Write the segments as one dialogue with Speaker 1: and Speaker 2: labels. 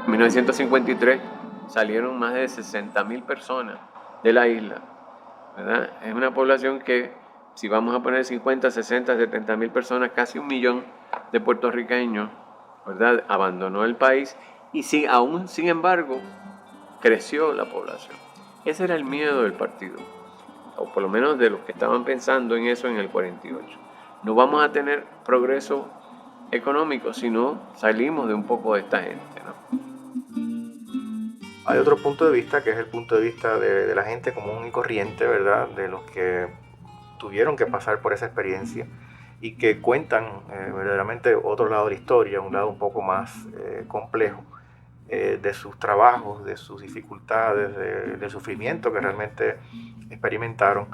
Speaker 1: En 1953 salieron más de 60.000 personas de la isla, ¿verdad? Es una población que, si vamos a poner 50, 60, 70.000 personas, casi 1 millón de puertorriqueños, ¿verdad?, abandonó el país y aún sin embargo creció la población. Ese era el miedo del partido, o por lo menos de los que estaban pensando en eso en el 48. No vamos a tener progreso económico si no salimos de un poco de esta gente, ¿no?
Speaker 2: Hay otro punto de vista que es el punto de vista de la gente común y corriente, ¿verdad? De los que tuvieron que pasar por esa experiencia y que cuentan verdaderamente otro lado de la historia, un lado un poco más complejo de sus trabajos, de sus dificultades, del sufrimiento que realmente experimentaron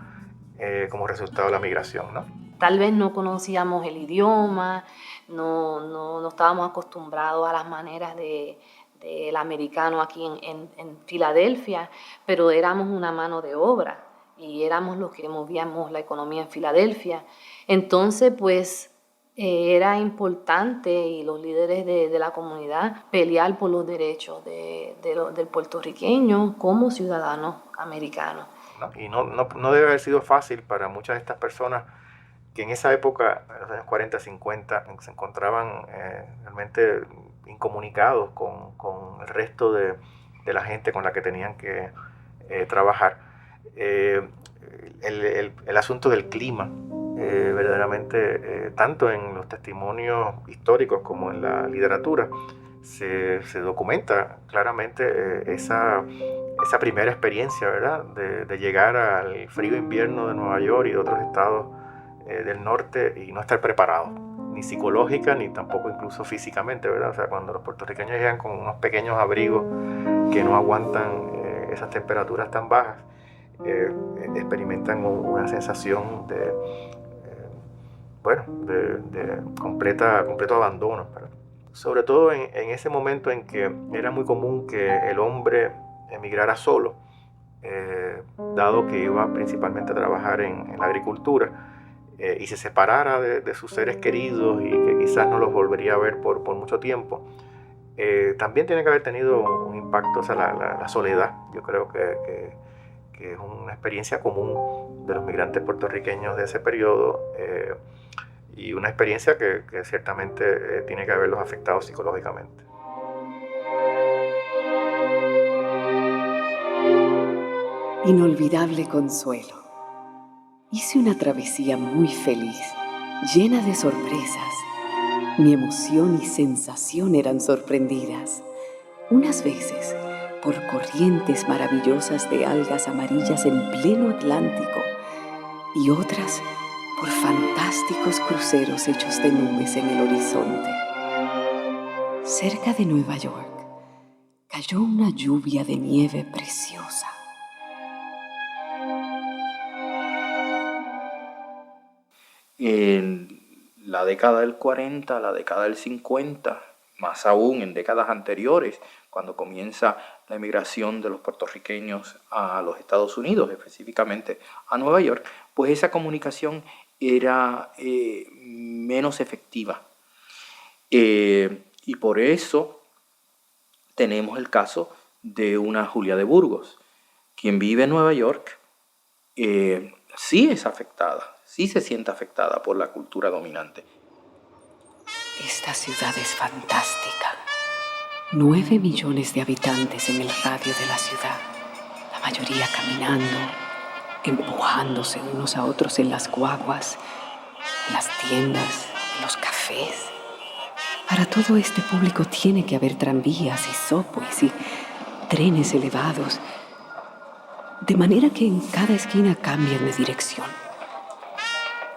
Speaker 2: como resultado de la migración, ¿no?
Speaker 3: Tal vez no conocíamos el idioma, no estábamos acostumbrados a las maneras del americano aquí en Filadelfia, pero éramos una mano de obra y éramos los que movíamos la economía en Filadelfia. Entonces, pues, era importante, y los líderes de la comunidad, pelear por los derechos del puertorriqueño como ciudadano americano.
Speaker 2: ¿No? Y no debe haber sido fácil para muchas de estas personas que en esa época, en los años 40, 50, se encontraban realmente incomunicados con el resto de la gente con la que tenían que trabajar. El asunto del clima, verdaderamente, tanto en los testimonios históricos como en la literatura, se documenta claramente esa primera experiencia, ¿verdad? De llegar al frío invierno de Nueva York y de otros estados del norte y no estar preparados, ni psicológica ni tampoco incluso físicamente, ¿verdad? O sea, cuando los puertorriqueños llegan con unos pequeños abrigos que no aguantan esas temperaturas tan bajas, experimentan una sensación de completo abandono, ¿verdad? Sobre todo en ese momento en que era muy común que el hombre emigrara solo, dado que iba principalmente a trabajar en la agricultura, y se separara de sus seres queridos y que quizás no los volvería a ver por mucho tiempo, también tiene que haber tenido un impacto. O sea, la soledad, yo creo que es una experiencia común de los migrantes puertorriqueños de ese periodo, y una experiencia que ciertamente tiene que haberlos afectado psicológicamente.
Speaker 4: Inolvidable consuelo. Hice una travesía muy feliz, llena de sorpresas. Mi emoción y sensación eran sorprendidas. Unas veces, por corrientes maravillosas de algas amarillas en pleno Atlántico, y otras por fantásticos cruceros hechos de nubes en el horizonte. Cerca de Nueva York, cayó una lluvia de nieve preciosa.
Speaker 5: En la década del 40, la década del 50, más aún en décadas anteriores, cuando comienza la emigración de los puertorriqueños a los Estados Unidos, específicamente a Nueva York, pues esa comunicación era menos efectiva. Y por eso tenemos el caso de una Julia de Burgos, quien vive en Nueva York, sí es afectada, sí se siente afectada por la cultura dominante.
Speaker 4: Esta ciudad es fantástica. 9 millones de habitantes en el radio de la ciudad, la mayoría caminando, empujándose unos a otros en las guaguas, en las tiendas, en los cafés. Para todo este público tiene que haber tranvías y subways y trenes elevados, de manera que en cada esquina cambian de dirección.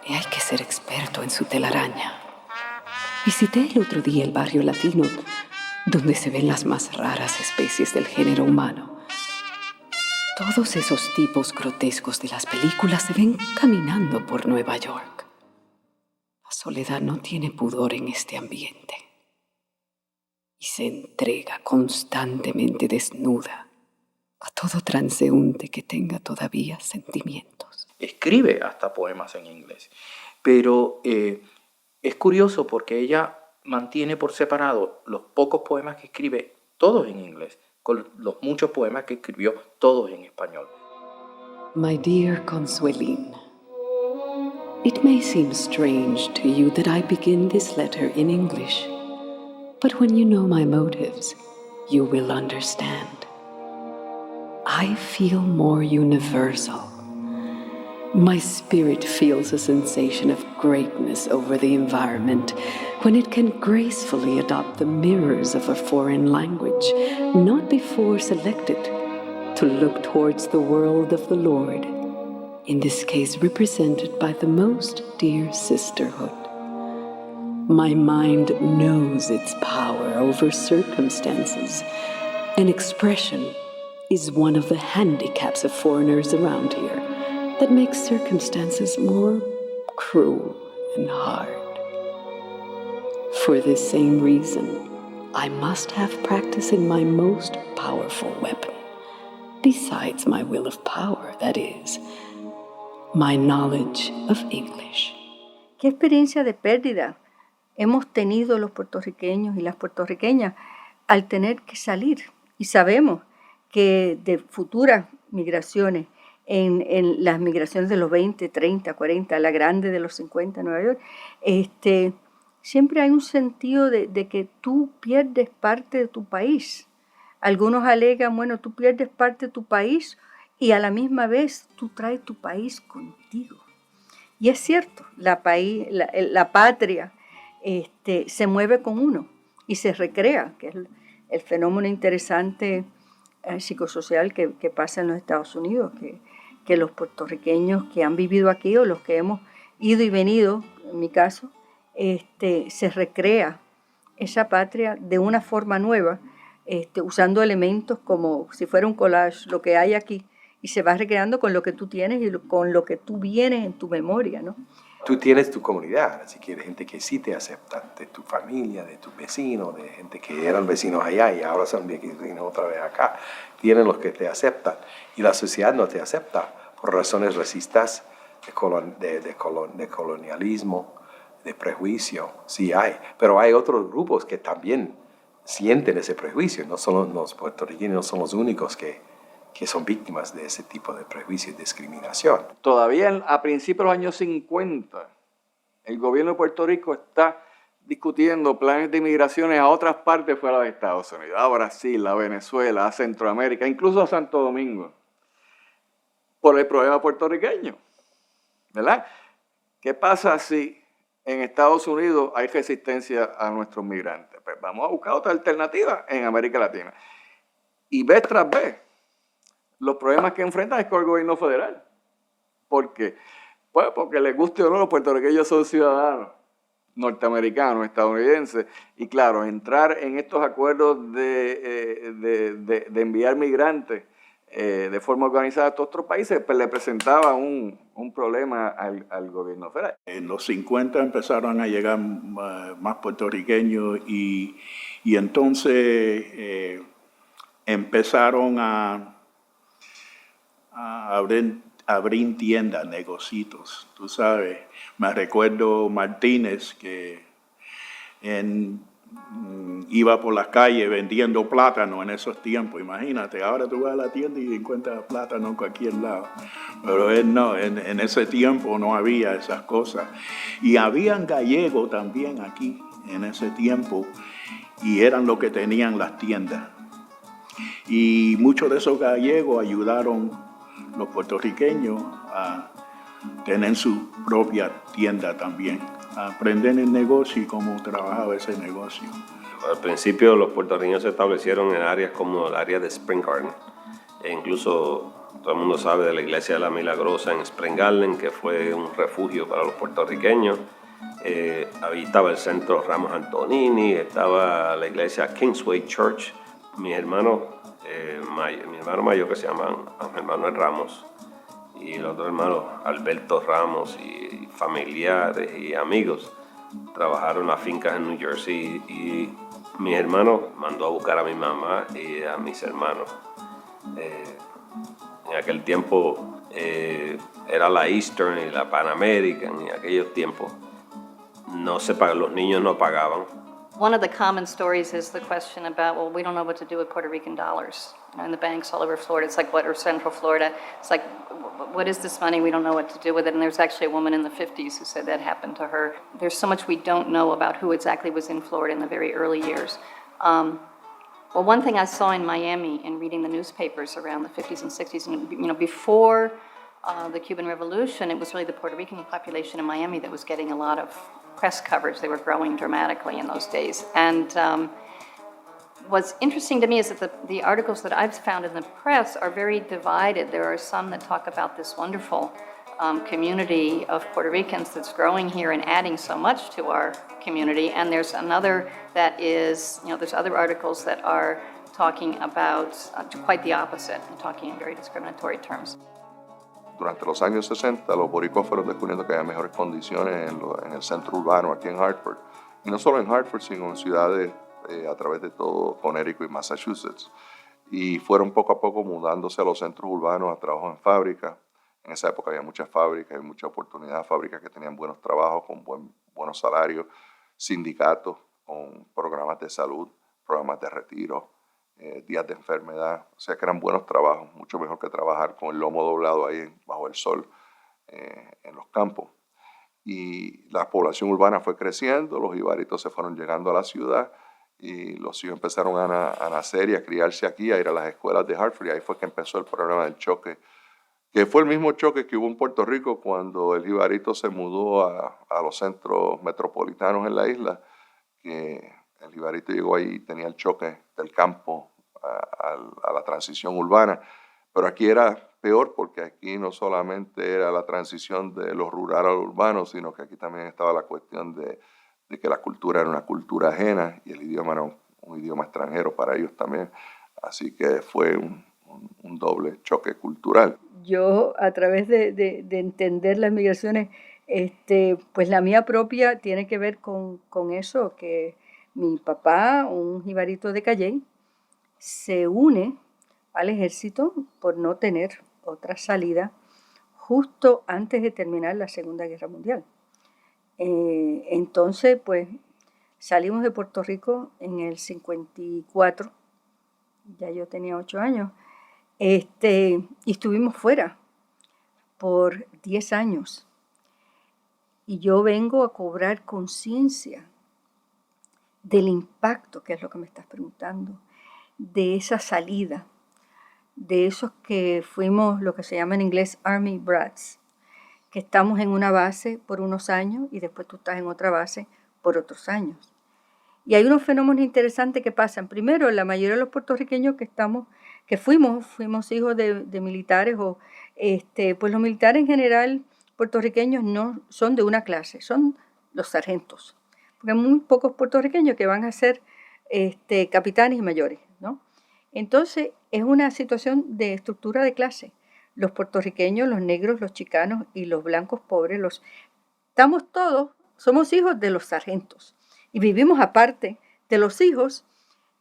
Speaker 4: Y hay que ser experto en su telaraña. Visité el otro día el barrio latino, donde se ven las más raras especies del género humano. Todos esos tipos grotescos de las películas se ven caminando por Nueva York. La soledad no tiene pudor en este ambiente y se entrega constantemente desnuda a todo transeúnte que tenga todavía sentimientos.
Speaker 5: Escribe hasta poemas en inglés, pero es curioso porque ella mantiene por separado los pocos poemas que escribe, todos en inglés, con los muchos poemas que escribió, todos en español.
Speaker 4: My dear Consueline, it may seem strange to you that I begin this letter in English, but when you know my motives, you will understand. I feel more universal. My spirit feels a sensation of greatness over the environment when it can gracefully adopt the mirrors of a foreign language, not before selected, to look towards the world of the Lord, in this case represented by the most dear sisterhood. My mind knows its power over circumstances, and expression is one of the handicaps of foreigners around here that makes circumstances more cruel and hard. For this same reason, I must have practice in my most powerful weapon, besides my will of power, that is, my knowledge of English.
Speaker 6: ¿Qué experiencia de pérdida hemos tenido los puertorriqueños y las puertorriqueñas al tener que salir? Y sabemos que de futuras migraciones, en las migraciones de los 20, 30, 40, la grande de los 50 en Nueva York, siempre hay un sentido de que tú pierdes parte de tu país. Algunos alegan, bueno, tú pierdes parte de tu país y a la misma vez tú traes tu país contigo. Y es cierto, la patria se mueve con uno y se recrea, que es el fenómeno interesante psicosocial que pasa en los Estados Unidos, que los puertorriqueños que han vivido aquí o los que hemos ido y venido, en mi caso, se recrea esa patria de una forma nueva, usando elementos como si fuera un collage, lo que hay aquí, y se va recreando con lo que tú tienes y con lo que tú vienes en tu memoria, ¿no?
Speaker 7: Tú tienes tu comunidad, así que hay gente que sí te acepta, de tu familia, de tus vecinos, de gente que eran vecinos allá y ahora son vecinos otra vez acá. Tienen los que te aceptan y la sociedad no te acepta por razones racistas, de colonialismo, de prejuicio. Sí hay, pero hay otros grupos que también sienten ese prejuicio. No son los puertorriqueños, no son los únicos que son víctimas de ese tipo de prejuicio y discriminación.
Speaker 8: Todavía a principios de los años 50, el gobierno de Puerto Rico está discutiendo planes de inmigraciones a otras partes fuera de Estados Unidos, a Brasil, a Venezuela, a Centroamérica, incluso a Santo Domingo, por el problema puertorriqueño, ¿verdad? ¿Qué pasa si en Estados Unidos hay resistencia a nuestros migrantes? Pues vamos a buscar otra alternativa en América Latina. Y vez tras vez, los problemas que enfrentan es con el gobierno federal. ¿Por qué? Pues porque les guste o no, los puertorriqueños son ciudadanos norteamericanos, estadounidenses, y claro, entrar en estos acuerdos de enviar migrantes de forma organizada a otros países, pues le presentaba un problema al gobierno federal.
Speaker 9: En los 50 empezaron a llegar más puertorriqueños y entonces empezaron a abrir tiendas, negocios, tú sabes. Me recuerdo Martínez que iba por las calles vendiendo plátano en esos tiempos. Imagínate, ahora tú vas a la tienda y encuentras plátano en cualquier lado. Pero él no, en ese tiempo no había esas cosas. Y habían gallegos también aquí en ese tiempo y eran los que tenían las tiendas. Y muchos de esos gallegos ayudaron los puertorriqueños a tener su propia tienda también, a aprender el negocio y cómo trabajaba ese negocio.
Speaker 10: Al principio los puertorriqueños se establecieron en áreas como el área de Spring Garden. E incluso todo el mundo sabe de la iglesia de la Milagrosa en Spring Garden, que fue un refugio para los puertorriqueños. Habitaba el centro Ramos Antonini, estaba la iglesia Kingsway Church. Mi hermano mayor, que se llama Ángel Manuel Ramos, y el otro hermano Alberto Ramos, y familiares y amigos trabajaron en las fincas en New Jersey, y mi hermano mandó a buscar a mi mamá y a mis hermanos. En aquel tiempo era la Eastern y la Pan American, y en aquellos tiempos los niños no pagaban.
Speaker 11: One of the common stories is the question about, well, we don't know what to do with Puerto Rican dollars. In the banks all over Florida, it's like, or Central Florida, it's like, what is this money? We don't know what to do with it. And there's actually a woman in the 50s who said that happened to her. There's so much we don't know about who exactly was in Florida in the very early years. Well, one thing I saw in Miami in reading the newspapers around the 50s and 60s, and before the Cuban Revolution, it was really the Puerto Rican population in Miami that was getting a lot of press coverage. They were growing dramatically in those days. And what's interesting to me is that the articles that I've found in the press are very divided. There are some that talk about this wonderful community of Puerto Ricans that's growing here and adding so much to our community. And there's another that is, there's other articles that are talking about quite the opposite, and talking in very discriminatory terms.
Speaker 12: Durante los años 60, los boricuas fueron descubriendo que había mejores condiciones en el centro urbano, aquí en Hartford. Y no solo en Hartford, sino en ciudades a través de todo Connecticut y Massachusetts. Y fueron poco a poco mudándose a los centros urbanos a trabajo en fábricas. En esa época había muchas fábricas y mucha oportunidad, fábricas que tenían buenos trabajos, con buenos salarios, sindicatos con programas de salud, programas de retiro, días de enfermedad. O sea que eran buenos trabajos, mucho mejor que trabajar con el lomo doblado ahí bajo el sol en los campos. Y la población urbana fue creciendo, los ibaritos se fueron llegando a la ciudad y los hijos empezaron a nacer y a criarse aquí, a ir a las escuelas de Hartford, y ahí fue que empezó el problema del choque, que fue el mismo choque que hubo en Puerto Rico cuando el jibarito se mudó a los centros metropolitanos en la isla, que el jibarito llegó ahí y tenía el choque del campo a la transición urbana. Pero aquí era peor, porque aquí no solamente era la transición de lo rural a lo urbano, sino que aquí también estaba la cuestión de que la cultura era una cultura ajena y el idioma era un idioma extranjero para ellos también. Así que fue un doble choque cultural.
Speaker 6: Yo, a través de entender las migraciones, pues la mía propia tiene que ver con eso, que mi papá, un jibarito de Calley, se une al ejército por no tener otra salida justo antes de terminar la Segunda Guerra Mundial. Entonces, pues, salimos de Puerto Rico en el 54, ya yo tenía 8 años, y estuvimos fuera por 10 años. Y yo vengo a cobrar conciencia del impacto, que es lo que me estás preguntando, de esa salida, de esos que fuimos lo que se llama en inglés Army Brats, que estamos en una base por unos años y después tú estás en otra base por otros años. Y hay unos fenómenos interesantes que pasan. Primero, la mayoría de los puertorriqueños que fuimos hijos de militares, pues los militares en general puertorriqueños no son de una clase, son los sargentos. Porque hay muy pocos puertorriqueños que van a ser capitanes y mayores, ¿no? Entonces, es una situación de estructura de clase. Los puertorriqueños, los negros, los chicanos y los blancos pobres, somos hijos de los sargentos y vivimos aparte de los hijos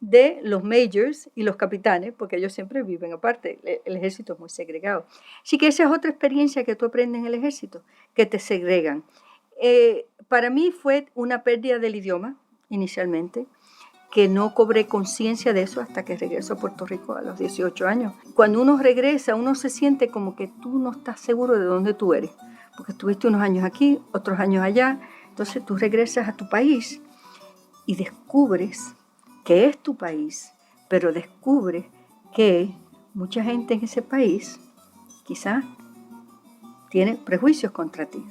Speaker 6: de los majors y los capitanes, porque ellos siempre viven aparte. El ejército es muy segregado. Así que esa es otra experiencia que tú aprendes en el ejército, que te segregan. Para mí fue una pérdida del idioma inicialmente, que no cobré conciencia de eso hasta que regreso a Puerto Rico a los 18 años. Cuando uno regresa, uno se siente como que tú no estás seguro de dónde tú eres, porque estuviste unos años aquí, otros años allá. Entonces tú regresas a tu país y descubres que es tu país, pero descubres que mucha gente en ese país quizás tiene prejuicios contra ti.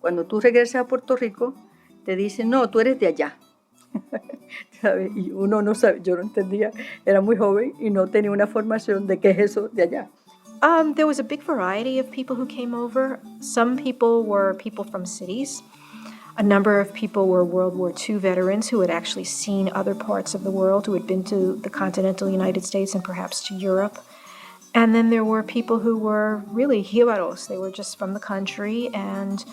Speaker 6: Cuando tú regresas a Puerto Rico, te dicen, no, tú eres de allá. ¿Sabes? Y uno no sabe, yo no entendía, era muy joven y no tenía una formación de qué es eso de allá.
Speaker 13: There was a big variety of people who came over. Some people were people from cities. A number of people were World War II veterans who had actually seen other parts of the world, who had been to the continental United States and perhaps to Europe. And then there were people who were really jibaros. They were just from the country, and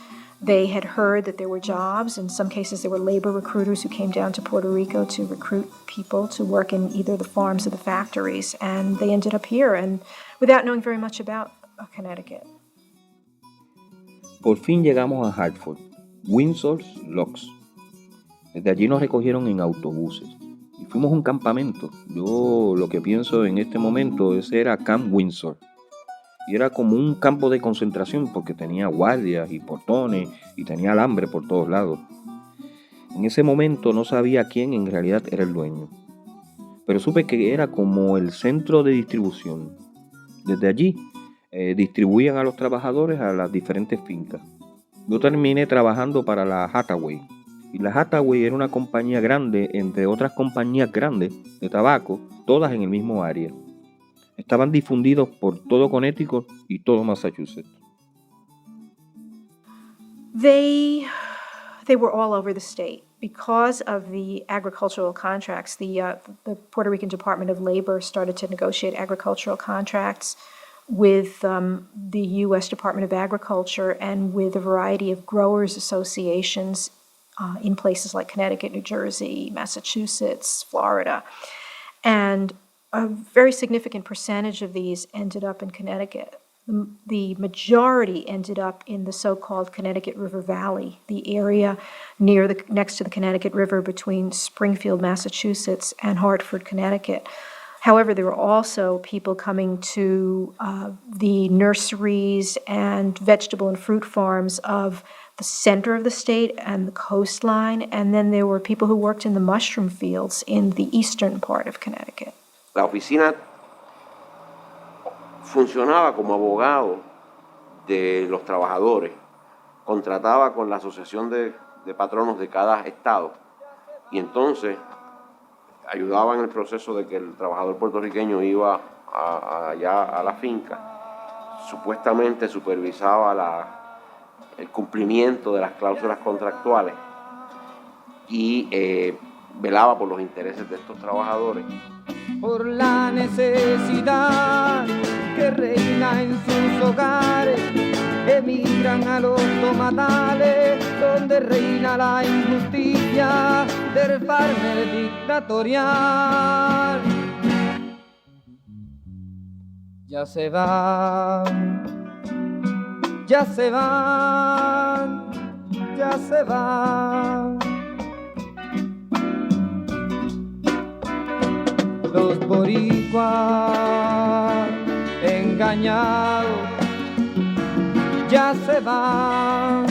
Speaker 13: they had heard that there were jobs. In some cases, there were labor recruiters who came down to Puerto Rico to recruit people to work in either the farms or the factories. And they ended up here, and without knowing very much about Connecticut.
Speaker 14: Por fin llegamos a Hartford, Windsor's Locks. Desde allí nos recogieron en autobuses y fuimos a un campamento. Yo lo que pienso en este momento era Camp Windsor. Y era como un campo de concentración porque tenía guardias y portones y tenía alambre por todos lados. En ese momento no sabía quién en realidad era el dueño, pero supe que era como el centro de distribución. Desde allí distribuían a los trabajadores a las diferentes fincas. Yo terminé trabajando para la Hathaway, y la Hathaway era una compañía grande entre otras compañías grandes de tabaco, todas en el mismo área. Estaban difundidos por todo Connecticut y todo Massachusetts.
Speaker 13: They were all over the state. Because of the agricultural contracts, the Puerto Rican Department of Labor started to negotiate agricultural contracts with the U.S. Department of Agriculture and with a variety of growers associations in places like Connecticut, New Jersey, Massachusetts, Florida. And a very significant percentage of these ended up in Connecticut. The majority ended up in the so-called Connecticut River Valley, the area next to the Connecticut River between Springfield, Massachusetts, and Hartford, Connecticut. However, there were also people coming to the nurseries and vegetable and fruit farms of the center of the state and the coastline, and then there were people who worked in the mushroom fields in the eastern part of Connecticut.
Speaker 10: La oficina funcionaba como abogado de los trabajadores, contrataba con la asociación de patronos de cada estado y entonces ayudaba en el proceso de que el trabajador puertorriqueño iba allá a la finca, supuestamente supervisaba el cumplimiento de las cláusulas contractuales y velaba por los intereses de estos trabajadores.
Speaker 15: Por la necesidad que reina en sus hogares, emigran a los tomatales donde reina la injusticia del farmer dictatorial. Ya se van, ya se van, ya se van. Los boricuas engañados ya se van.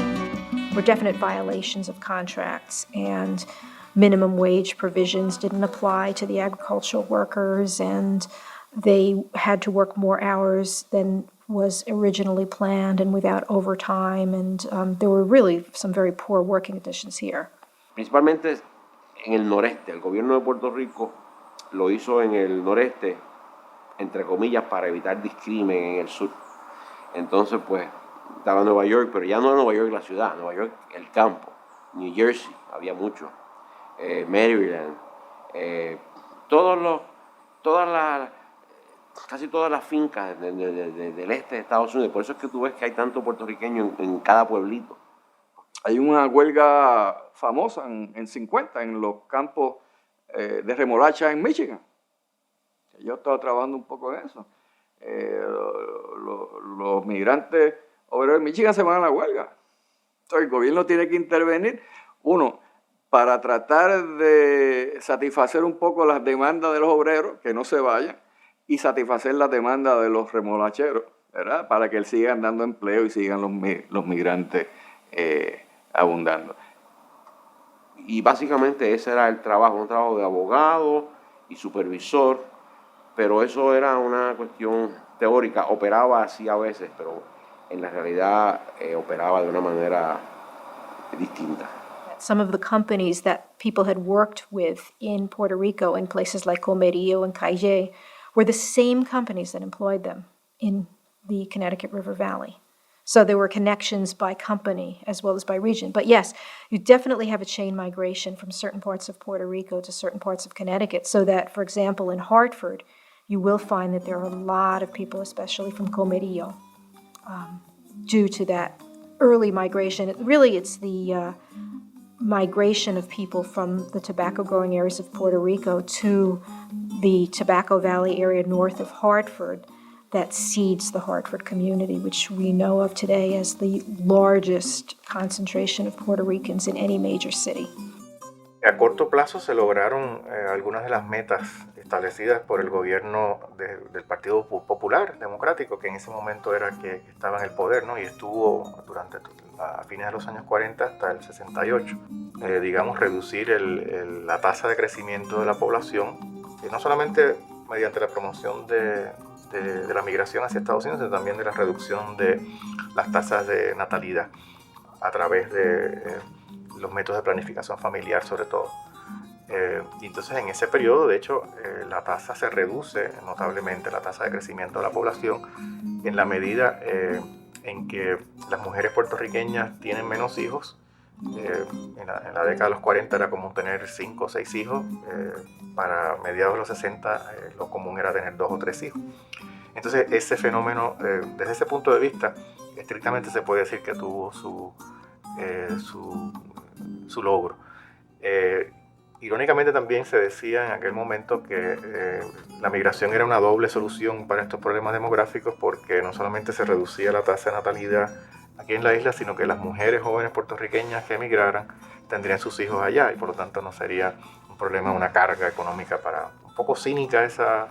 Speaker 13: Were definite violations of contracts, and minimum wage provisions didn't apply to the agricultural workers, and they had to work more hours than was originally planned and without overtime, and there were really some very poor working conditions here.
Speaker 10: Principalmente en el noreste, el gobierno de Puerto Rico lo hizo en el noreste, entre comillas, para evitar discrimen en el sur. Entonces, pues, estaba Nueva York, pero ya no Nueva York la ciudad, Nueva York el campo. New Jersey, había mucho. Maryland, casi todas las fincas del este de Estados Unidos. Por eso es que tú ves que hay tanto puertorriqueño en cada pueblito.
Speaker 8: Hay una huelga famosa en 50 en los campos de remolacha en Michigan. Yo estaba trabajando un poco en eso. Los migrantes obreros de Michigan se van a la huelga. Entonces el gobierno tiene que intervenir, uno, para tratar de satisfacer un poco las demandas de los obreros, que no se vayan, y satisfacer las demandas de los remolacheros, ¿verdad? Para que sigan dando empleo y sigan los migrantes abundando.
Speaker 10: Y básicamente ese era el trabajo, un trabajo de abogado y supervisor, pero eso era una cuestión teórica, operaba así a veces, pero en la realidad operaba de una manera distinta.
Speaker 13: Some of the companies that people had worked with in Puerto Rico in places like Comerío and Calle were the same companies that employed them in the Connecticut River Valley. So there were connections by company as well as by region. But yes, you definitely have a chain migration from certain parts of Puerto Rico to certain parts of Connecticut, so that, for example, in Hartford, you will find that there are a lot of people, especially from Comerío, due to that early migration. It's the migration of people from the tobacco-growing areas of Puerto Rico to the Tobacco Valley area north of Hartford that seeds the Hartford community, which we know of today as the largest concentration of Puerto Ricans in any major city.
Speaker 2: A corto plazo se lograron algunas de las metas establecidas por el gobierno del Partido Popular Democrático, que en ese momento era que estaba en el poder, ¿no? Y estuvo durante a fines de los años 40 hasta el 68. Reducir la tasa de crecimiento de la población, no solamente mediante la promoción de la migración hacia Estados Unidos, sino también de la reducción de las tasas de natalidad a través de los métodos de planificación familiar sobre todo. Y entonces en ese periodo, de hecho, la tasa se reduce notablemente, la tasa de crecimiento de la población, en la medida en que las mujeres puertorriqueñas tienen menos hijos. En la década de los 40 era común tener 5 o 6 hijos, para mediados de los 60 lo común era tener 2 o 3 hijos. Entonces ese fenómeno, desde ese punto de vista, estrictamente se puede decir que tuvo su logro. Irónicamente también se decía en aquel momento que la migración era una doble solución para estos problemas demográficos, porque no solamente se reducía la tasa de natalidad aquí en la isla, sino que las mujeres jóvenes puertorriqueñas que emigraran tendrían sus hijos allá y por lo tanto no sería un problema, una carga económica para... Un poco cínica esa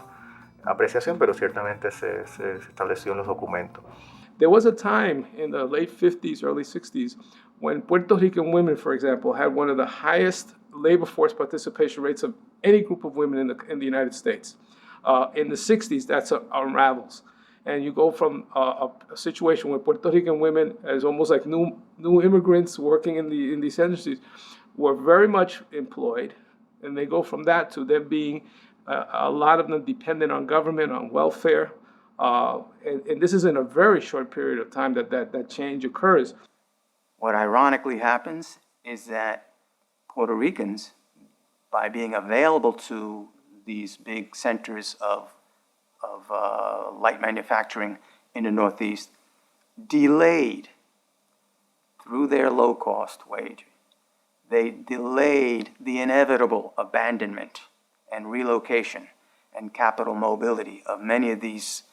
Speaker 2: apreciación, pero ciertamente se estableció en los documentos.
Speaker 16: There was a time in the late 50s, early 60s, when Puerto Rican women, for example, had one of the highest labor force participation rates of any group of women in the United States. In the 60s, that unravels. And you go from a situation where Puerto Rican women, as almost like new immigrants working in these industries, were very much employed. And they go from that to them being a lot of them dependent on government, on welfare. And this is in a very short period of time that change occurs.
Speaker 17: What ironically happens is that Puerto Ricans, by being available to these big centers of light manufacturing in the Northeast, delayed through their low-cost wage. They delayed the inevitable abandonment and relocation and capital mobility of many of these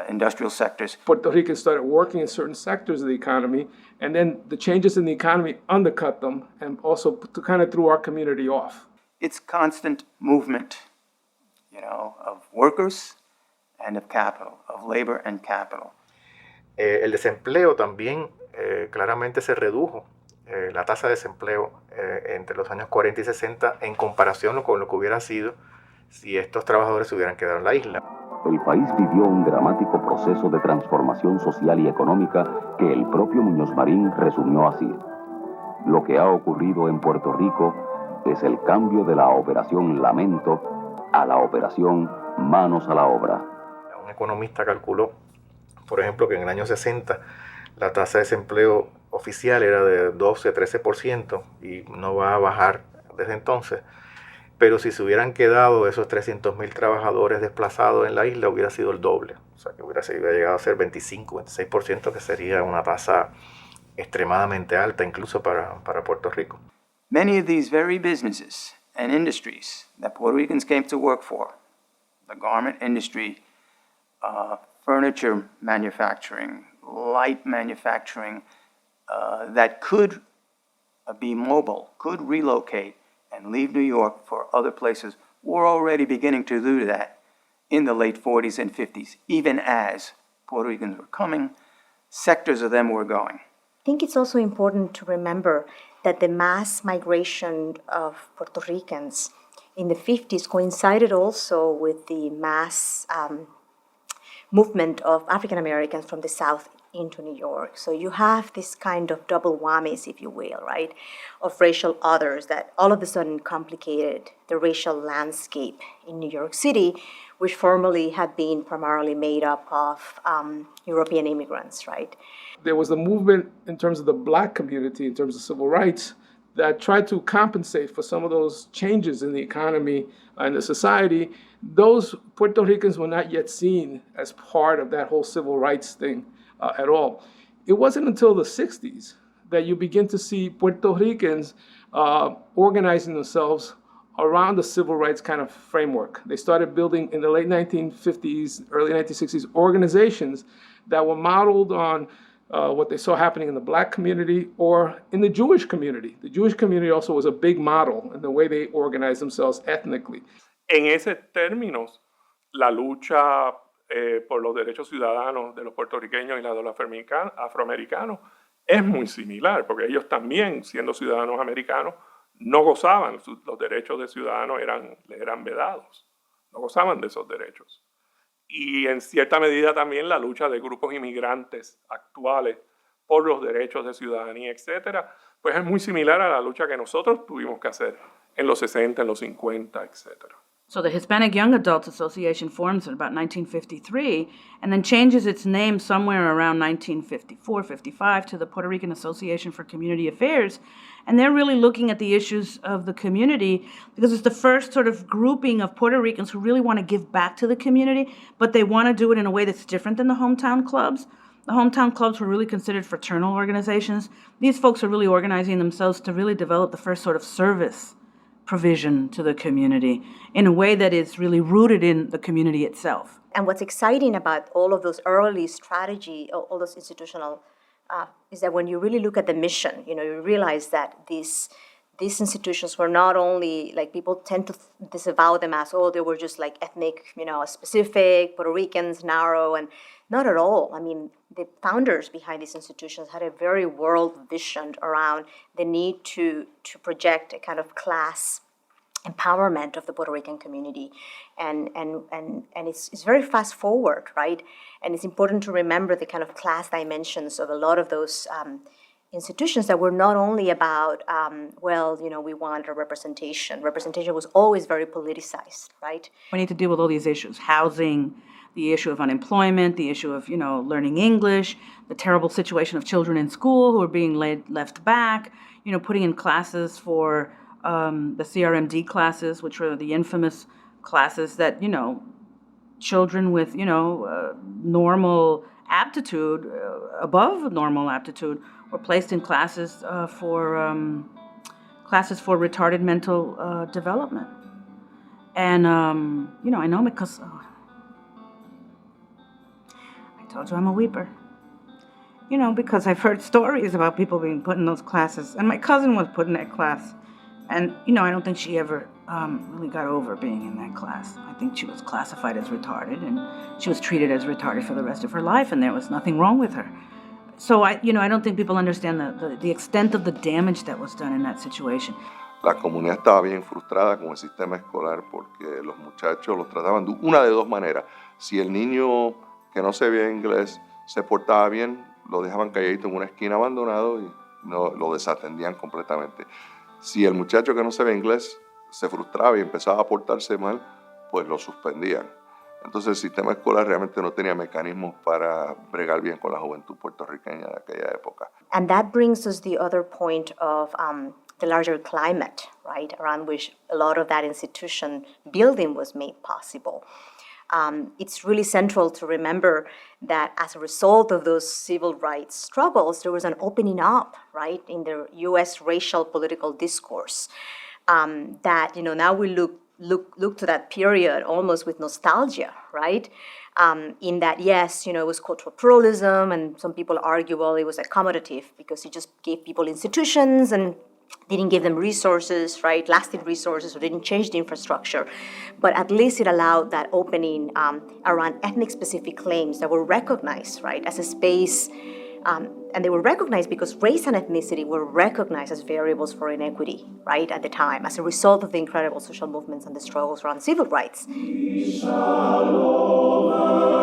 Speaker 17: industrial sectors.
Speaker 16: Puerto Ricans started working in certain sectors of the economy, and then the changes in the economy undercut them and also kind of threw our community off.
Speaker 17: It's constant movement, of workers and of capital, of labor and capital.
Speaker 2: El desempleo también claramente se redujo, la tasa de desempleo entre los años 40 y 60 en comparación con lo que hubiera sido si estos trabajadores se hubieran quedado en la isla.
Speaker 18: El país vivió un dramático proceso de transformación social y económica que el propio Muñoz Marín resumió así. Lo que ha ocurrido en Puerto Rico es el cambio de la operación lamento a la operación manos a la obra.
Speaker 2: Un economista calculó, por ejemplo, que en el año 60 la tasa de desempleo oficial era de 12-13% y no va a bajar desde entonces. Pero si se hubieran quedado esos 300.000 trabajadores desplazados en la isla, hubiera sido el doble. O sea, que hubiera llegado a ser 25-26%, que sería una tasa extremadamente alta, incluso para Puerto Rico.
Speaker 17: Many of these very businesses and industries that Puerto Ricans came to work for, the garment industry, furniture manufacturing, light manufacturing, that could be mobile, could relocate, and leave New York for other places, were already beginning to do that in the late 40s and 50s. Even as Puerto Ricans were coming, sectors of them were going.
Speaker 19: I think it's also important to remember that the mass migration of Puerto Ricans in the 50s coincided also with the mass movement of African Americans from the South into New York. So you have this kind of double whammies, if you will, right, of racial others that all of a sudden complicated the racial landscape in New York City, which formerly had been primarily made up of European immigrants, right?
Speaker 16: There was a movement in terms of the Black community, in terms of civil rights, that tried to compensate for some of those changes in the economy and the society. Those Puerto Ricans were not yet seen as part of that whole civil rights thing at all. It wasn't until the 60s that you begin to see Puerto Ricans organizing themselves around the civil rights kind of framework. They started building in the late 1950s, early 1960s, organizations that were modeled on what they saw happening in the Black community or in the Jewish community. The Jewish community also was a big model in the way they organized themselves ethnically.
Speaker 20: En esos términos, la lucha por los derechos ciudadanos de los puertorriqueños y la de los afroamericanos es muy similar, porque ellos también, siendo ciudadanos americanos, no gozaban, los derechos de ciudadanos les eran vedados, no gozaban de esos derechos. Y en cierta medida también la lucha de grupos inmigrantes actuales por los derechos de ciudadanía, etcétera, pues es muy similar a la lucha que nosotros tuvimos que hacer en los 60, en los 50, etcétera.
Speaker 21: So the Hispanic Young Adults Association forms in about 1953 and then changes its name somewhere around 1954, 55 to the Puerto Rican Association for Community Affairs. And they're really looking at the issues of the community because it's the first sort of grouping of Puerto Ricans who really want to give back to the community, but they want to do it in a way that's different than the hometown clubs. The hometown clubs were really considered fraternal organizations. These folks are really organizing themselves to really develop the first sort of service provision to the community in a way that is really rooted in the community itself.
Speaker 19: And what's exciting about all of those early strategy, all those institutional, is that when you really look at the mission, you realize that these institutions were not only, like, people tend to disavow them as, they were just like ethnic, specific, Puerto Ricans, narrow, and not at all. I mean, the founders behind these institutions had a very world vision around the need to project a kind of class empowerment of the Puerto Rican community. And it's very fast forward, right? And it's important to remember the kind of class dimensions of a lot of those institutions that were not only about, we want a representation. Representation was always very politicized, right?
Speaker 21: We need to deal with all these issues: housing, the issue of unemployment, the issue of, learning English, the terrible situation of children in school who are being left back, putting in classes for the CRMD classes, which were the infamous classes that, children with, normal aptitude, above normal aptitude, were placed in classes for retarded mental development. And, I know because I told you I'm a weeper. Because I've heard stories about people being put in those classes. And my cousin was put in that class. And, I don't think she ever really got over being in that class. I think she was classified as retarded, and she was treated as retarded for the rest of her life, and there was nothing wrong with her. So, I don't think people understand the extent of the damage that was done in that situation.
Speaker 12: La comunidad estaba bien frustrada con el sistema escolar porque los muchachos los trataban de una de dos maneras. Si el niño que no sabía inglés se portaba bien, lo dejaban calladito en una esquina abandonado y no lo desatendían completamente. Si el muchacho que no sabía inglés se frustraba y empezaba a portarse mal, pues lo suspendían. Entonces el sistema escolar realmente no tenía mecanismos para bregar bien con la juventud puertorriqueña de aquella época.
Speaker 19: And that brings us the other point of the larger climate, right, around which a lot of that institution building was made possible. It's really central to remember that as a result of those civil rights struggles, there was an opening up, right, in the U.S. racial political discourse. That, now we look to that period almost with nostalgia, right? In that, yes, it was cultural pluralism, and some people argue, well, it was accommodative because it just gave people institutions and didn't give them resources, right, lasting resources, or didn't change the infrastructure. But at least it allowed that opening around ethnic-specific claims that were recognized, right, as a space. And they were recognized because race and ethnicity were recognized as variables for inequity, right, at the time, as a result of the incredible social movements and the struggles around civil rights. We shall overcome.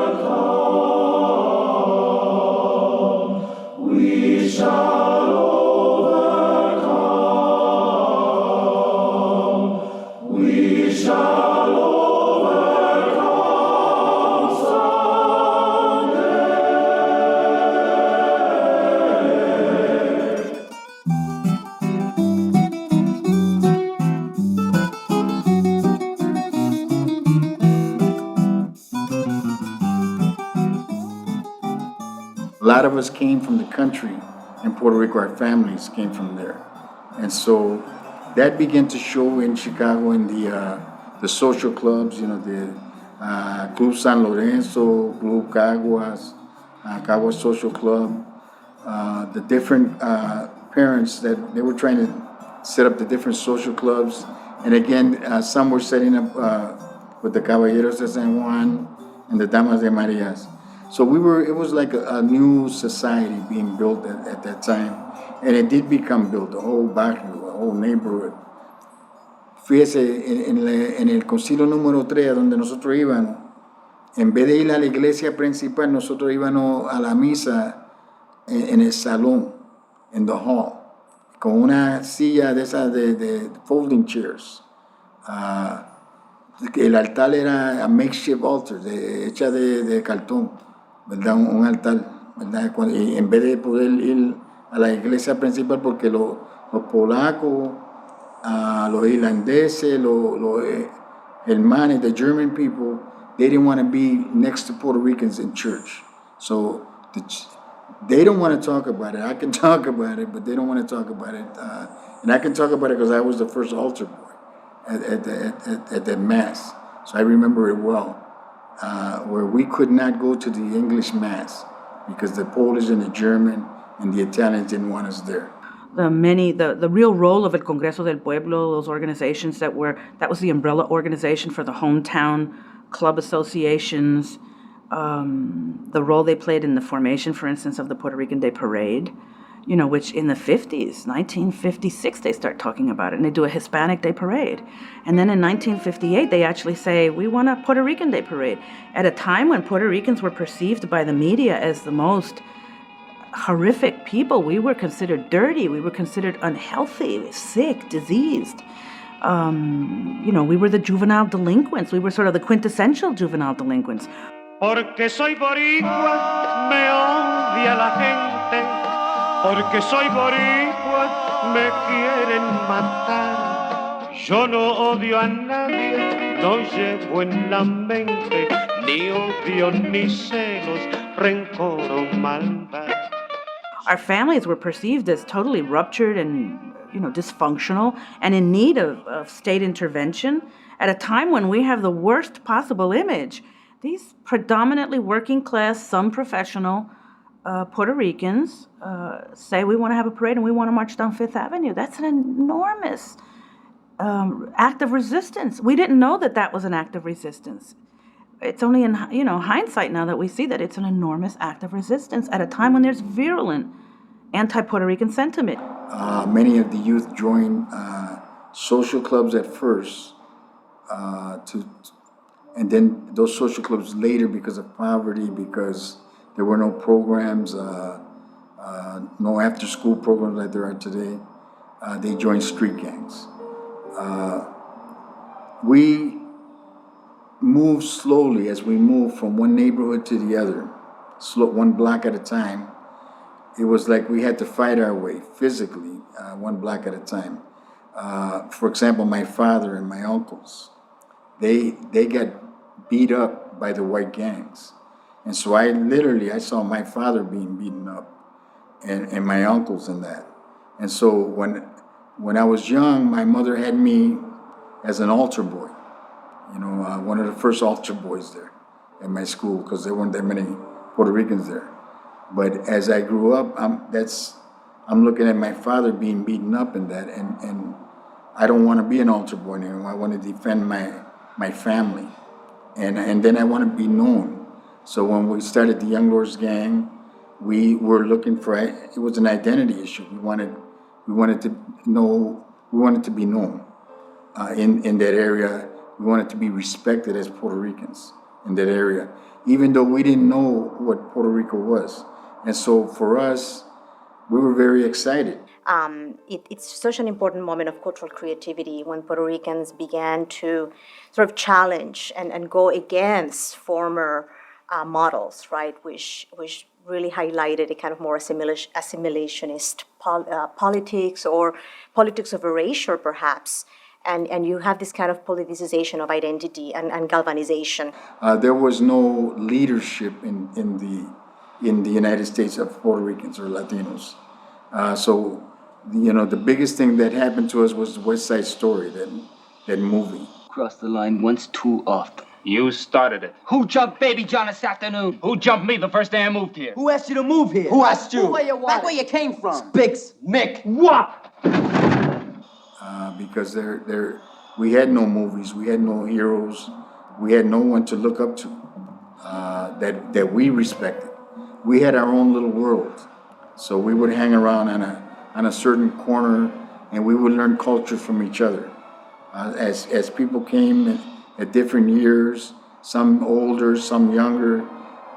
Speaker 1: We shall overcome. We shall overcome someday.
Speaker 22: A lot of us came from the country in Puerto Rico, our families came from there. And so that began to show in Chicago in the social clubs, the Club San Lorenzo, Club Caguas, Caguas Social Club, the different parents that they were trying to set up the different social clubs. And again, some were setting up with the Caballeros de San Juan and the Damas de Marias. So it was like a new society being built at that time. And it did become built, a whole barrio, a whole neighborhood. Fíjese, en el concilio número 3, donde nosotros íbamos, en vez de ir a la iglesia principal, nosotros íbamos a la misa en el salón, en the hall, con una silla de esas de folding chairs. El altar era a makeshift altar, hecha de cartón, ¿verdad? Un altar, ¿verdad? Y en vez de poder ir a la iglesia principal, porque los polacos, los irlandeses, los hermanos, the German people, they didn't want to be next to Puerto Ricans in church. So they don't want to talk about it. I can talk about it, but they don't want to talk about it. And I can talk about it because I was the first altar boy at that mass. So I remember it well, where we could not go to the English mass because the Polish and the German and the Italians didn't want us there.
Speaker 21: The real role of El Congreso del Pueblo, those organizations that was the umbrella organization for the hometown club associations, the role they played in the formation, for instance, of the Puerto Rican Day Parade, which in the 50s, 1956, they start talking about it, and they do a Hispanic Day Parade. And then in 1958, they actually say, we want a Puerto Rican Day Parade. At a time when Puerto Ricans were perceived by the media as the most horrific people, we were considered dirty, we were considered unhealthy, sick, diseased. We were the juvenile delinquents, we were sort of the quintessential juvenile delinquents.
Speaker 1: Porque soy boricua, me odia la gente. Porque soy boricua, me quieren matar. Yo no odio a nadie, no llevo en la mente ni odio ni celos, rencor o maldad.
Speaker 21: Our families were perceived as totally ruptured and, dysfunctional and in need of state intervention at a time when we have the worst possible image. These predominantly working class, some professional Puerto Ricans say we want to have a parade and we want to march down Fifth Avenue. That's an enormous act of resistance. We didn't know that was an act of resistance. It's only in hindsight now that we see that it's an enormous act of resistance at a time when there's virulent anti-Puerto Rican sentiment.
Speaker 22: Many of the youth joined social clubs at first, and then those social clubs later, because of poverty, because there were no programs, no after-school programs like there are today, they joined street gangs. We moved slowly as we moved from one neighborhood to the other, one block at a time. It was like we had to fight our way physically, one block at a time. For example, my father and my uncles, they got beat up by the white gangs. And so I saw my father being beaten up and my uncles and that. And so when I was young, my mother had me as an altar boy. One of the first altar boys there at my school, because there weren't that many Puerto Ricans there. But as I grew up, I'm looking at my father being beaten up in that, and I don't want to be an altar boy anymore. I want to defend my family, and then I want to be known. So when we started the Young Lords Gang, we were looking for, it was an identity issue. We wanted to be known in that area. We wanted to be respected as Puerto Ricans in that area, even though we didn't know what Puerto Rico was. And so for us, we were very excited.
Speaker 19: It's such an important moment of cultural creativity when Puerto Ricans began to sort of challenge and go against former models, right, which really highlighted a kind of more assimilationist politics or politics of erasure, perhaps. And you have this kind of politicization of identity and galvanization.
Speaker 22: There was no leadership in the United States of Puerto Ricans or Latinos. So, the biggest thing that happened to us was West Side Story, that movie.
Speaker 3: Crossed the line once too often.
Speaker 5: You started it.
Speaker 3: Who jumped Baby John this afternoon?
Speaker 5: Who jumped me the first day I moved here?
Speaker 3: Who asked you to move here?
Speaker 5: Who asked you?
Speaker 3: Back where you came from. Spicks, Mick.
Speaker 5: What?
Speaker 22: Because we had no movies, we had no heroes, we had no one to look up to that we respected. We had our own little world. So we would hang around on a certain corner, and we would learn culture from each other. As people came at different years, some older, some younger,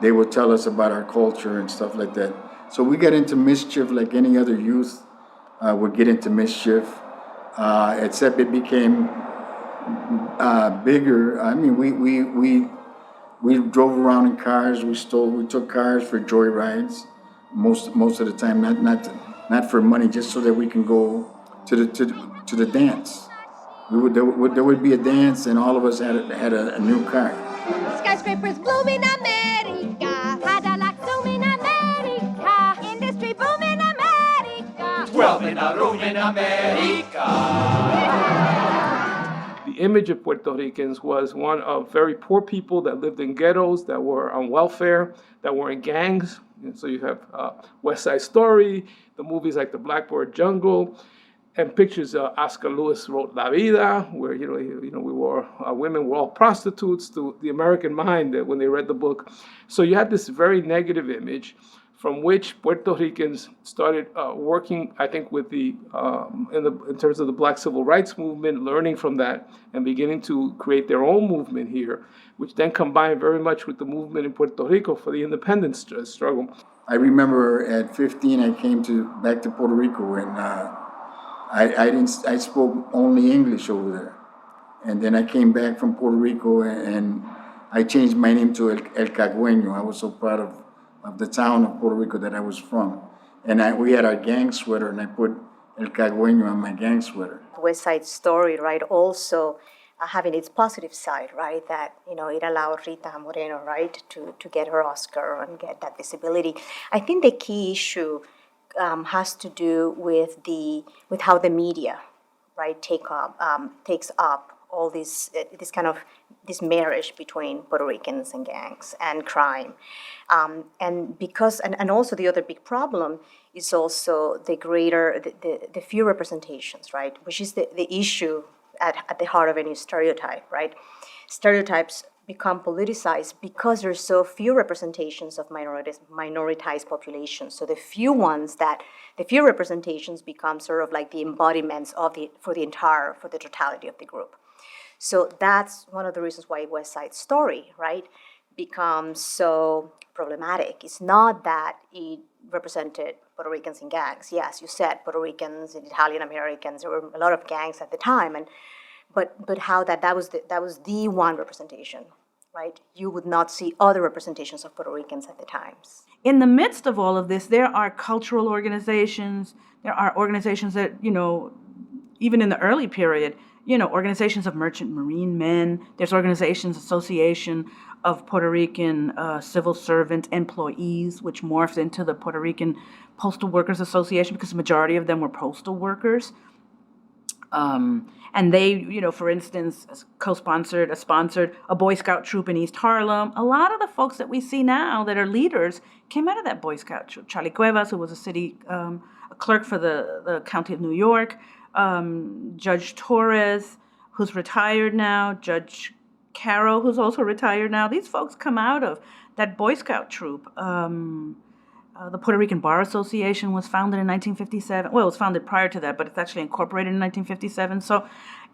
Speaker 22: they would tell us about our culture and stuff like that. So we got into mischief like any other youth would get into mischief, except it became bigger. I mean, we drove around in cars. We took cars for joyrides most of the time, not for money, just so that we can go to the dance. There would be a dance, and all of us had a new car.
Speaker 23: Skyscrapers bloom in America, Cadillacs zoom in America, industry boom in America,
Speaker 24: 12 in a room in America.
Speaker 16: The image of Puerto Ricans was one of very poor people that lived in ghettos, that were on welfare, that were in gangs. And so you have West Side Story, the movies like The Blackboard Jungle, and pictures Oscar Lewis wrote La Vida, where women were all prostitutes to the American mind when they read the book. So you had this very negative image, from which Puerto Ricans started working, I think, with in terms of the Black Civil Rights Movement, learning from that and beginning to create their own movement here, which then combined very much with the movement in Puerto Rico for the independence struggle.
Speaker 22: I remember at 15, I came back to Puerto Rico, and I spoke only English over there. And then I came back from Puerto Rico, and I changed my name to El Cagüeño. I was so proud of the town of Puerto Rico that I was from. And we had our gang sweater, and I put El Cagüeño on my gang sweater.
Speaker 19: West Side Story, right, also having its positive side, right, that, it allowed Rita Moreno, right, to get her Oscar and get that visibility. I think the key issue has to do with how the media, right, takes up all this marriage between Puerto Ricans and gangs and crime, and also the other big problem is also the few representations, right, which is the issue at the heart of any stereotype, right? Stereotypes become politicized because there's so few representations of minoritized populations. So the few representations become sort of like the embodiments for the totality of the group. So that's one of the reasons why West Side Story, right, becomes so problematic. It's not that it represented Puerto Ricans in gangs. Yes, you said Puerto Ricans and Italian Americans. There were a lot of gangs at the time, but how that was the one representation, right? You would not see other representations of Puerto Ricans at the times.
Speaker 21: In the midst of all of this, there are cultural organizations. There are organizations that, even in the early period, organizations of merchant marine men. There's organizations, Association of Puerto Rican Civil Servant Employees, which morphed into the Puerto Rican Postal Workers Association because the majority of them were postal workers. And they, for instance, sponsored a Boy Scout troop in East Harlem. A lot of the folks that we see now that are leaders came out of that Boy Scout troop. Charlie Cuevas, who was a clerk for the County of New York, Judge Torres, who's retired now, Judge Caro, who's also retired now. These folks come out of that Boy Scout troop. The Puerto Rican Bar Association was founded in 1957. Well, it was founded prior to that, but it's actually incorporated in 1957. So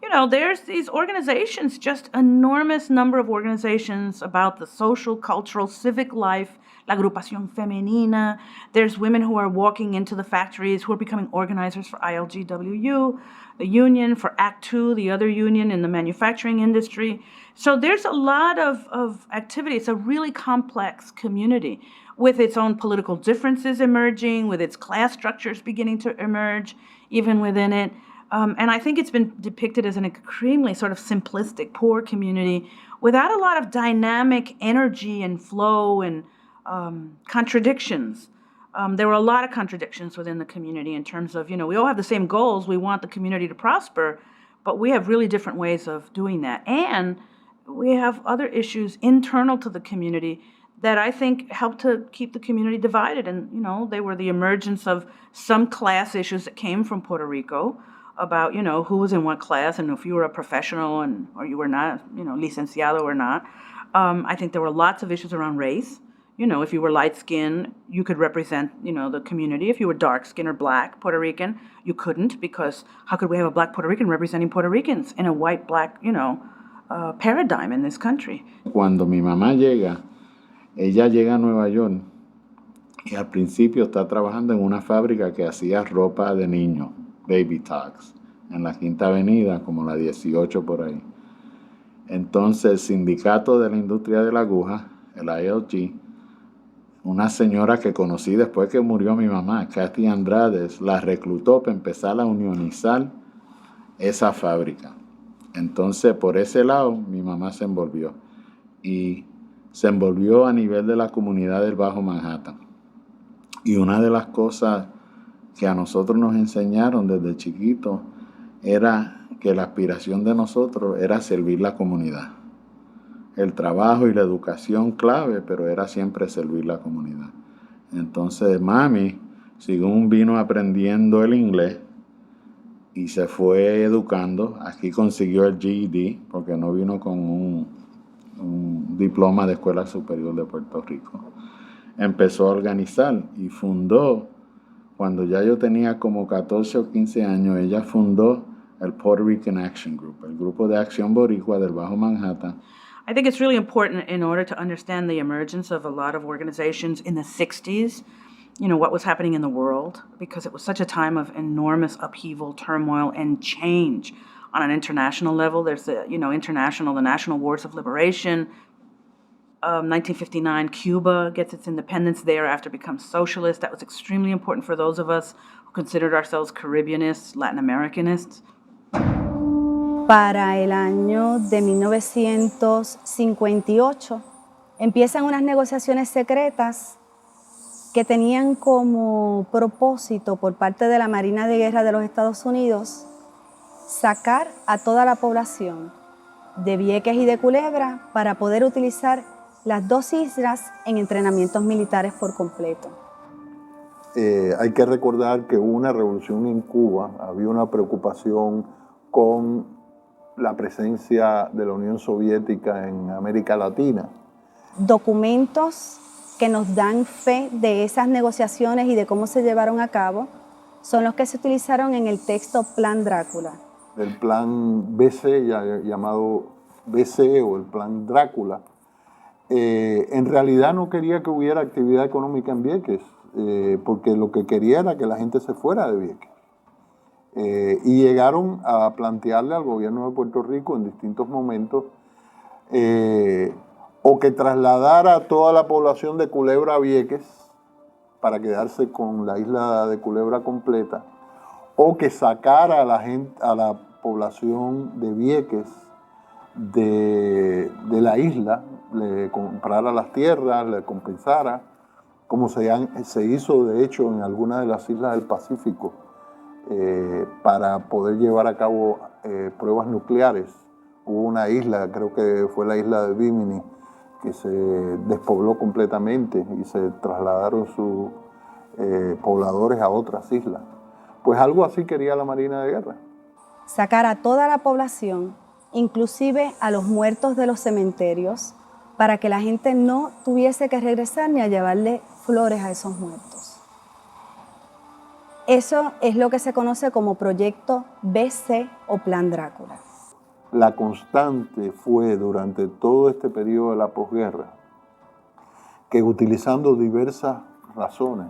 Speaker 21: you know, there's these organizations, just enormous number of organizations about the social, cultural, civic life, La Agrupación Femenina. There's women who are walking into the factories, who are becoming organizers for ILGWU, the union, for Act Two, the other union in the manufacturing industry. So there's a lot of activity. It's a really complex community with its own political differences emerging, with its class structures beginning to emerge even within it. And I think it's been depicted as an extremely sort of simplistic, poor community without a lot of dynamic energy and flow and contradictions. There were a lot of contradictions within the community in terms of, you know, we all have the same goals. We want the community to prosper, but we have really different ways of doing that. And we have other issues internal to the community that I think helped to keep the community divided. And, you know, they were the emergence of some class issues that came from Puerto Rico about, you know, who was in what class and if you were a professional and or you were not, you know, licenciado or not. I think there were lots of issues around race. You know, if you were light-skinned, you could represent, you know, the community. If you were dark-skinned or black Puerto Rican, you couldn't, because how could we have a black Puerto Rican representing Puerto Ricans in a white-black, you know, paradigm in this country?
Speaker 4: Cuando mi mamá llega, ella llega a Nueva York y al principio está trabajando en una fábrica que hacía ropa de niños, baby togs, en la Quinta Avenida, como la 18 por ahí. Entonces el sindicato de la industria de la aguja, el ILG, una señora que conocí después que murió mi mamá, Kathy Andrades, la reclutó para empezar a unionizar esa fábrica. Entonces, por ese lado, mi mamá se envolvió. Y se envolvió a nivel de la comunidad del Bajo Manhattan. Y una de las cosas que a nosotros nos enseñaron desde chiquitos era que la aspiración de nosotros era servir la comunidad. El trabajo y la educación clave, pero era siempre servir la comunidad. Entonces, mami, según vino aprendiendo el inglés y se fue educando, aquí consiguió el GED, porque no vino con un diploma de Escuela Superior de Puerto Rico. Empezó a organizar y fundó, cuando ya yo tenía como 14 o 15 años, ella fundó el Puerto Rican Action Group, el grupo de acción boricua del Bajo Manhattan.
Speaker 21: I think it's really important in order to understand the emergence of a lot of organizations in the 60s, you know, what was happening in the world, because it was such a time of enormous upheaval, turmoil, and change on an international level. There's the, you know, the National Wars of Liberation. 1959, Cuba gets its independence there after it becomes socialist. That was extremely important for those of us who considered ourselves Caribbeanists, Latin Americanists.
Speaker 7: Para el año de 1958 empiezan unas negociaciones secretas que tenían como propósito por parte de la Marina de Guerra de los Estados Unidos sacar a toda la población de Vieques y de Culebra para poder utilizar las dos islas en entrenamientos militares por completo.
Speaker 9: Hay que recordar que hubo una revolución en Cuba, había una preocupación con la presencia de la Unión Soviética en América Latina.
Speaker 7: Documentos que nos dan fe de esas negociaciones y de cómo se llevaron a cabo son los que se utilizaron en el texto Plan Drácula.
Speaker 9: El plan BC, llamado BC o el Plan Drácula, en realidad no quería que hubiera actividad económica en Vieques, porque lo que quería era que la gente se fuera de Vieques. Y llegaron a plantearle al gobierno de Puerto Rico en distintos momentos o que trasladara a toda la población de Culebra a Vieques para quedarse con la isla de Culebra completa, o que sacara a la población de Vieques de la isla, le comprara las tierras, le compensara, como se hizo de hecho en algunas de las islas del Pacífico, para poder llevar a cabo pruebas nucleares. Hubo una isla, creo que fue la isla de Bimini, que se despobló completamente y se trasladaron sus pobladores a otras islas. Pues algo así quería la Marina de Guerra.
Speaker 7: Sacar a toda la población, inclusive a los muertos de los cementerios, para que la gente no tuviese que regresar ni a llevarle flores a esos muertos. Eso es lo que se conoce como Proyecto BC o Plan Drácula.
Speaker 9: la constante fue durante todo este periodo de la posguerra que, utilizando diversas razones,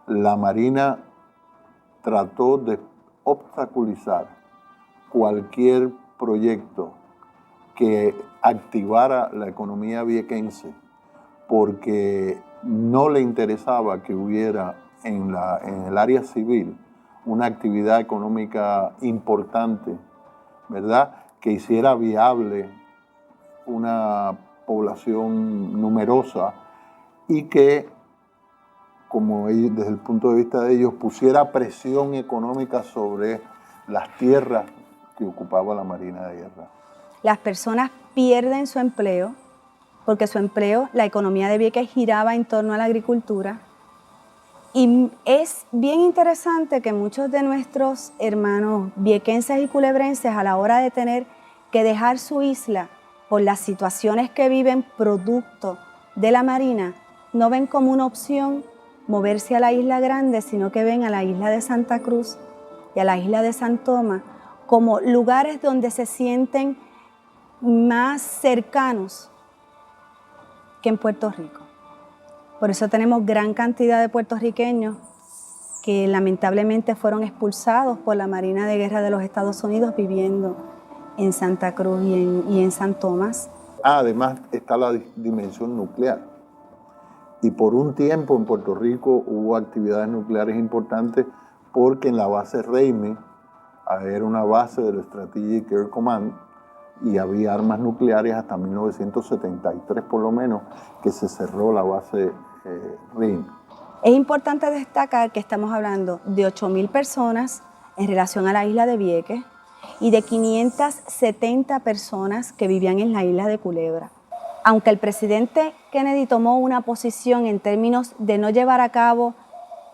Speaker 9: la Marina trató de obstaculizar cualquier proyecto que activara la economía viequense, porque no le interesaba que hubiera en el área civil una actividad económica importante, ¿verdad?, que hiciera viable una población numerosa y que, como ellos, desde el punto de vista de ellos, pusiera presión económica sobre las tierras que ocupaba la Marina de Guerra.
Speaker 7: Las personas pierden su empleo, porque su empleo, la economía de Vieques giraba en torno a la agricultura. Y es bien interesante que muchos de nuestros hermanos viequenses y culebrenses, a la hora de tener que dejar su isla por las situaciones que viven producto de la Marina, no ven como una opción moverse a la Isla Grande, sino que ven a la isla de Santa Cruz y a la isla de San Tomás como lugares donde se sienten más cercanos que en Puerto Rico. Por eso tenemos gran cantidad de puertorriqueños que lamentablemente fueron expulsados por la Marina de Guerra de los Estados Unidos viviendo en Santa Cruz y en San Tomás.
Speaker 9: Además está la dimensión nuclear. Y por un tiempo en Puerto Rico hubo actividades nucleares importantes porque en la base Ramey era una base del Strategic Air Command y había armas nucleares hasta 1973 por lo menos, que se cerró la base Ramey.
Speaker 7: Es importante destacar que estamos hablando de 8,000 personas en relación a la isla de Vieques y de 570 personas que vivían en la isla de Culebra. Aunque el presidente Kennedy tomó una posición en términos de no llevar a cabo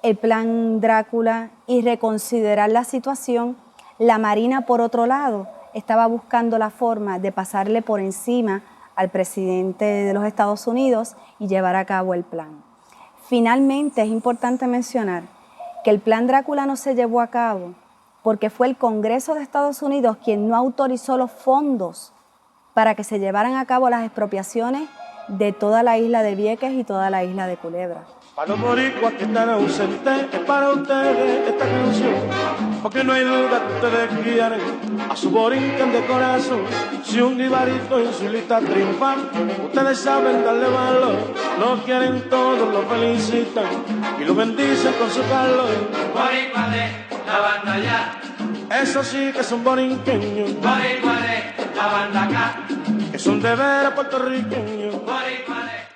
Speaker 7: el plan Drácula y reconsiderar la situación, la Marina, por otro lado, estaba buscando la forma de pasarle por encima al presidente de los Estados Unidos y llevar a cabo el plan. Finalmente, es importante mencionar que el plan Drácula no se llevó a cabo porque fue el Congreso de Estados Unidos quien no autorizó los fondos para que se llevaran a cabo las expropiaciones de toda la isla de Vieques y toda la isla de Culebra.
Speaker 1: Para los boricuas que están ausentes, es para ustedes esta canción, porque no hay duda que ustedes quieren a su borinquen de corazón. Si un jibarito en su lista triunfa, ustedes saben darle valor, lo quieren todos, lo felicitan y lo bendicen con su calor.
Speaker 24: Boricua de la banda ya,
Speaker 1: Eso sí que son borinqueños,
Speaker 24: boricua de la banda acá,
Speaker 1: que son de veras puertorriqueños.
Speaker 24: boricua de